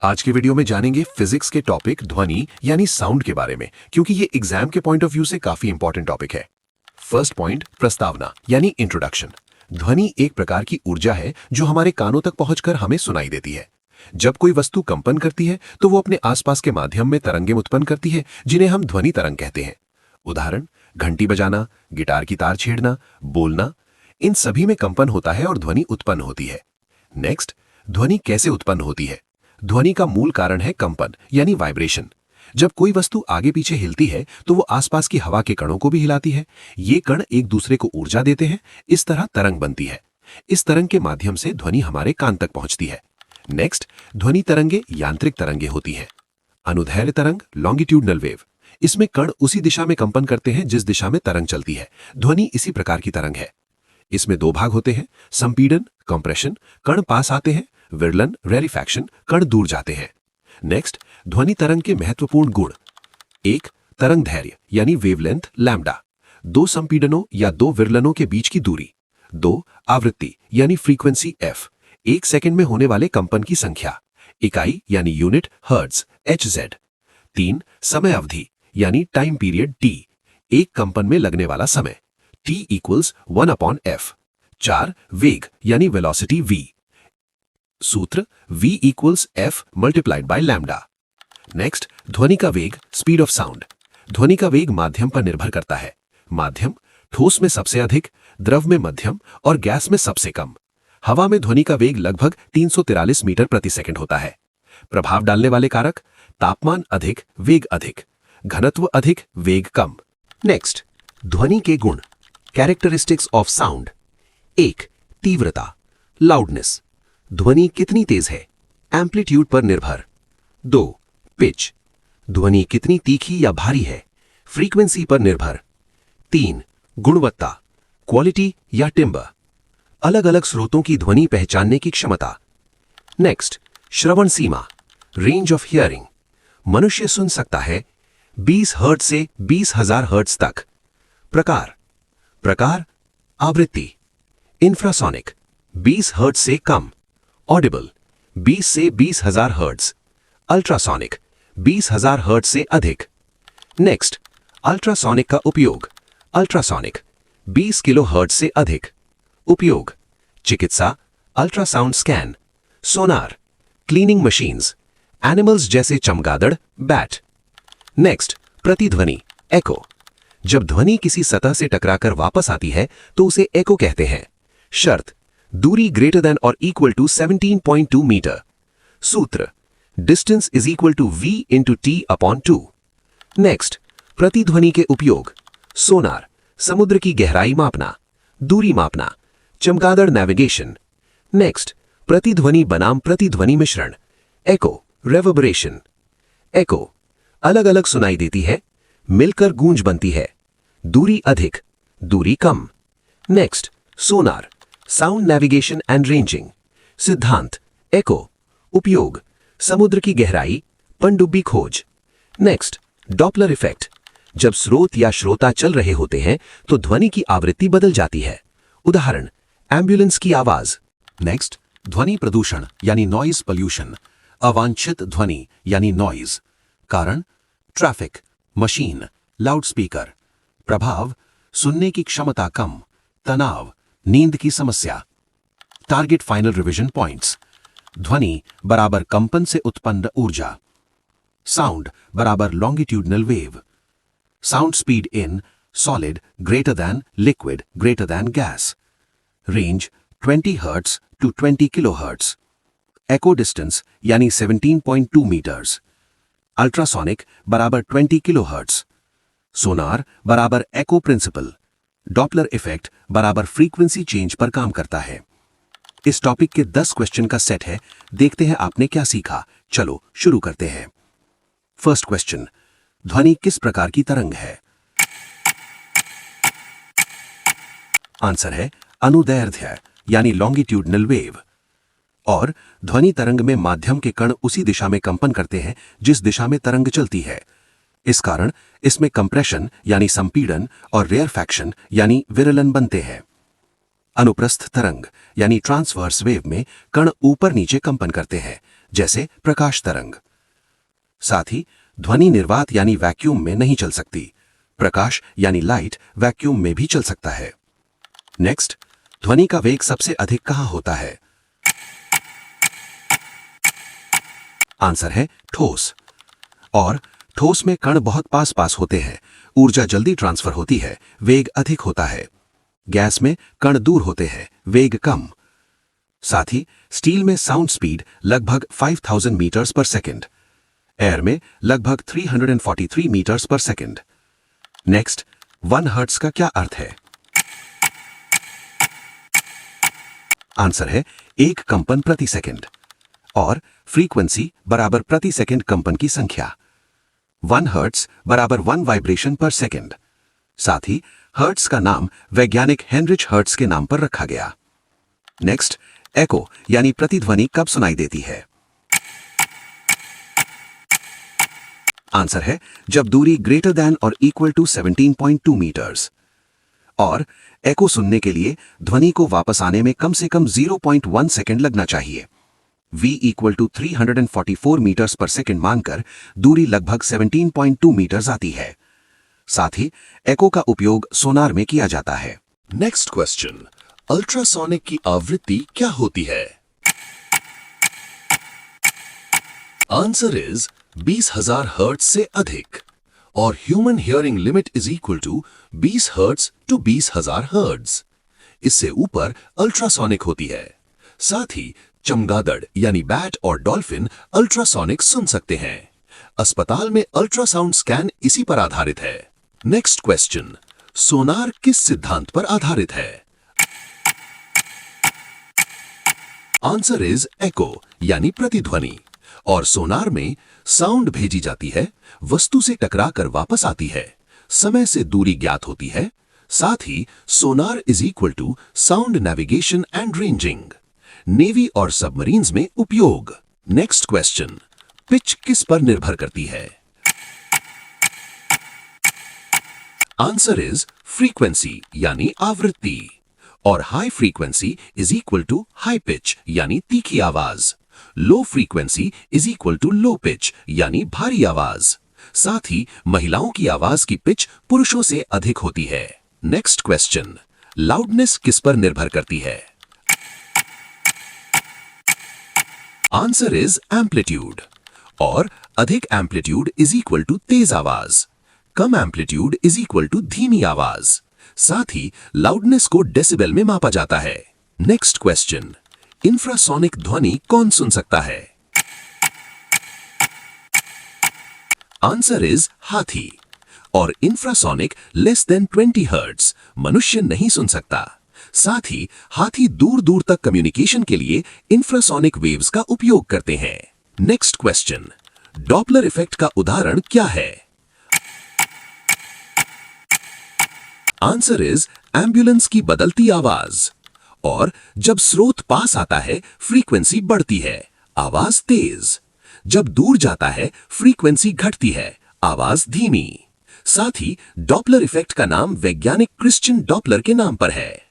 आज के वीडियो में जानेंगे फिजिक्स के टॉपिक ध्वनि यानी साउंड के बारे में, क्योंकि ये एग्जाम के पॉइंट ऑफ व्यू से काफी इंपॉर्टेंट टॉपिक है। फर्स्ट पॉइंट, प्रस्तावना यानी इंट्रोडक्शन। ध्वनि एक प्रकार की ऊर्जा है जो हमारे कानों तक पहुंचकर हमें सुनाई देती है। जब कोई वस्तु कंपन करती है तो वो अपने आसपास के माध्यम में तरंगें उत्पन्न करती है, जिन्हें हम ध्वनि तरंग कहते हैं। उदाहरण, घंटी बजाना, गिटार की तार छेड़ना, बोलना, इन सभी में कंपन होता है और ध्वनि उत्पन्न होती है। नेक्स्ट, ध्वनि कैसे उत्पन्न होती है। ध्वनि का मूल कारण है कंपन यानी वाइब्रेशन। जब कोई वस्तु आगे पीछे हिलती है तो वो आसपास की हवा के कणों को भी हिलाती है। ये कण एक दूसरे को ऊर्जा देते हैं, इस तरह तरंग बनती है। इस तरंग के माध्यम से ध्वनि हमारे कान तक पहुंचती है। नेक्स्ट, ध्वनि तरंगे यांत्रिक तरंगे होती हैं। अनुदैर्ध्य तरंग, लॉन्गिट्यूडनल वेव, इसमें कण उसी दिशा में कंपन करते हैं जिस दिशा में तरंग चलती है। ध्वनि इसी प्रकार की तरंग है। इसमें दो भाग होते हैं, संपीड़न, कंप्रेशन, कण पास आते हैं, विरलन, रेरिफैक्शन, कण दूर जाते हैं। नेक्स्ट, ध्वनि तरंग के महत्वपूर्ण गुण। एक, तरंग दैर्घ्य यानी वेवलेंथ लैम्डा, दो संपीड़नों या दो विरलनों के बीच की दूरी। दो, आवृत्ति यानी फ्रीक्वेंसी एफ, एक सेकंड में होने वाले कंपन की संख्या। इकाई यानी यूनिट हर्ट्ज HZ। तीन, समय अवधि यानी टाइम पीरियड T, एक कंपन में लगने वाला समय T = 1/f। चार, वेग यानी वेलोसिटी V, सूत्र V = F × लैम्डा। नेक्स्ट, ध्वनि का वेग, स्पीड ऑफ साउंड। ध्वनि का वेग माध्यम पर निर्भर करता है। माध्यम, ठोस में सबसे अधिक, द्रव में मध्यम और गैस में सबसे कम। हवा में ध्वनि का वेग लगभग 343 मीटर प्रति सेकंड होता है। प्रभाव डालने वाले कारक, तापमान अधिक, वेग अधिक, घनत्व अधिक, वेग कम। नेक्स्ट, ध्वनि के गुण, कैरेक्टरिस्टिक्स ऑफ साउंड। एक, तीव्रता, लाउडनेस, ध्वनि कितनी तेज है, एम्पलीट्यूड पर निर्भर। दो, पिच, ध्वनि कितनी तीखी या भारी है, फ्रीक्वेंसी पर निर्भर। तीन, गुणवत्ता, क्वालिटी या टिम्बर, अलग अलग स्रोतों की ध्वनि पहचानने की क्षमता। Next, Shravan Seema, range of hearing, मनुष्य सुन सकता है 20 हर्ट्ज से 20,000 हर्ट्ज तक। प्रकार, आवृत्ति, इंफ्रासोनिक, 20 हर्ट्ज से कम, ऑडिबल, 20 से 20,000 हर्ट्ज, अल्ट्रासोनिक, 20,000 हर्ट्ज से अधिक। नेक्स्ट, अल्ट्रासोनिक का उपयोग, अल्ट्रासोनिक, 20 किलो हर्ट्ज से अधिक। उपयोग, चिकित्सा, अल्ट्रासाउंड स्कैन, सोनार, क्लीनिंग मशीन्स, एनिमल्स जैसे चमगादड़, बैट। नेक्स्ट, प्रतिध्वनि, एको, जब ध्वनि किसी सतह से टकराकर वापस आती है तो उसे एको कहते हैं। शर्त, दूरी >= 17.2 मीटर। सूत्र, डिस्टेंस = V × T/2। नेक्स्ट, प्रतिध्वनि के उपयोग, सोनार, समुद्र की गहराई मापना, दूरी मापना, चमगादड़ नेविगेशन। नेक्स्ट, प्रतिध्वनि बनाम प्रतिध्वनि मिश्रण, एको, रेवर्बरेशन। एको, अलग अलग सुनाई देती है, मिलकर गूंज बनती है, दूरी अधिक, दूरी कम। Next, sonar, sound navigation and ranging. सिद्धांत, एको, उपयोग, समुद्र की गहराई, पनडुब्बी खोज। नेक्स्ट, डॉपलर इफेक्ट, जब स्रोत या श्रोता चल रहे होते हैं तो ध्वनि की आवृत्ति बदल जाती है। उदाहरण, एम्बुलेंस की आवाज। नेक्स्ट, ध्वनि प्रदूषण यानी नॉइज पोल्यूशन, अवांछित ध्वनि यानी नॉइज। कारण, ट्रैफिक, मशीन, लाउडस्पीकर। प्रभाव, सुनने की क्षमता कम, तनाव, नींद की समस्या। Target final revision points. ध्वनि बराबर कंपन से उत्पन्न ऊर्जा। साउंड बराबर longitudinal wave. Sound speed in solid > liquid > gas. Range 20 hertz to 20 kilohertz. Echo distance यानी 17.2 मीटर्स। अल्ट्रासोनिक बराबर 20 किलोहर्ट्ज। सोनार बराबर एको प्रिंसिपल। डॉपलर इफेक्ट बराबर फ्रीक्वेंसी चेंज पर काम करता है। इस टॉपिक के 10 क्वेश्चन का सेट है। देखते हैं आपने क्या सीखा। चलो शुरू करते हैं। फर्स्ट क्वेश्चन, ध्वनि किस प्रकार की तरंग है? आंसर है अनुदैर्ध्य यानी लॉन्गिट्यूडनल वेव। और ध्वनि तरंग में माध्यम के कण उसी दिशा में कंपन करते हैं जिस दिशा में तरंग चलती है। इस कारण इसमें कंप्रेशन यानी संपीड़न और रेयरफैक्शन यानी विरलन बनते हैं। अनुप्रस्थ तरंग यानी ट्रांसवर्स वेव में कण ऊपर नीचे कंपन करते हैं, जैसे प्रकाश तरंग। साथ ही ध्वनि निर्वात यानी वैक्यूम में नहीं चल सकती। प्रकाश यानी लाइट वैक्यूम में भी चल सकता है। नेक्स्ट, ध्वनि का वेग सबसे अधिक कहां होता है? आंसर है ठोस। और ठोस में कण बहुत पास पास होते हैं, ऊर्जा जल्दी ट्रांसफर होती है, वेग अधिक होता है। गैस में कण दूर होते हैं, वेग कम। साथ ही स्टील में साउंड स्पीड लगभग 5000 मीटर्स पर सेकंड, एयर में लगभग 343 मीटर्स पर सेकंड। नेक्स्ट, 1 हर्ट्ज का क्या अर्थ है? आंसर है 1 कंपन प्रति सेकंड और फ्रीक्वेंसी बराबर प्रति सेकंड कंपन की संख्या। 1 हर्ट्ज बराबर 1 वाइब्रेशन पर सेकंड। साथ ही हर्ट्ज का नाम वैज्ञानिक हेनरिच हर्ट्ज के नाम पर रखा गया। नेक्स्ट, एको यानी प्रतिध्वनि कब सुनाई देती है? आंसर है जब दूरी ग्रेटर देन और इक्वल टू 17.2 मीटर्स। और एको सुनने के लिए ध्वनि को वापस आने में कम से कम 0.1 सेकंड लगना चाहिए। V इक्वल टू 344 मीटर्स पर सेकंड मानकर दूरी लगभग 17.2 मीटर्स आती है। साथ ही एको का उपयोग सोनार में किया जाता है। नेक्स्ट क्वेश्चन, अल्ट्रासोनिक की आवृत्ति क्या होती है? आंसर इज 20,000 हर्ट्ज से अधिक और human hearing limit is equal to 20 hertz to 20,000 hertz. इससे ऊपर अल्ट्रासोनिक होती है। साथ ही चमगादड़ यानी बैट और डॉल्फिन अल्ट्रासोनिक सुन सकते हैं। अस्पताल में अल्ट्रासाउंड स्कैन इसी पर आधारित है। नेक्स्ट क्वेश्चन, सोनार किस सिद्धांत पर आधारित है? आंसर इज एको यानी प्रतिध्वनि। और सोनार में साउंड भेजी जाती है, वस्तु से टकराकर वापस आती है, समय से दूरी ज्ञात होती है। साथ ही sonar is equal to sound navigation and ranging. Navy और सबमरीन्स में उपयोग। नेक्स्ट क्वेश्चन, पिच किस पर निर्भर करती है? आंसर इज फ्रीक्वेंसी यानी आवृत्ति। और high frequency is equal to high pitch यानी तीखी आवाज। Low frequency is equal to low pitch यानी भारी आवाज। साथ ही महिलाओं की आवाज की पिच पुरुषों से अधिक होती है। नेक्स्ट क्वेश्चन, लाउडनेस किस पर निर्भर करती है? Answer is amplitude. और अधिक एम्पलीट्यूड इज इक्वल टू तेज आवाज, कम एम्पलीट्यूड इज इक्वल टू धीमी आवाज। साथ ही लाउडनेस को डेसिबल में मापा जाता है। नेक्स्ट क्वेश्चन, इंफ्रासोनिक ध्वनि कौन सुन सकता है? आंसर इज हाथी। और इंफ्रासोनिक लेस देन 20 हर्ट्ज मनुष्य नहीं सुन सकता। साथ ही हाथी दूर दूर तक कम्युनिकेशन के लिए इंफ्रासोनिक वेव्स का उपयोग करते हैं। नेक्स्ट क्वेश्चन, डॉपलर इफेक्ट का उदाहरण क्या है? आंसर इज एम्बुलेंस की बदलती आवाज। और जब स्रोत पास आता है फ्रीक्वेंसी बढ़ती है, आवाज तेज। जब दूर जाता है फ्रीक्वेंसी घटती है, आवाज धीमी। साथ ही डॉपलर इफेक्ट का नाम वैज्ञानिक क्रिश्चियन डॉपलर के नाम पर है।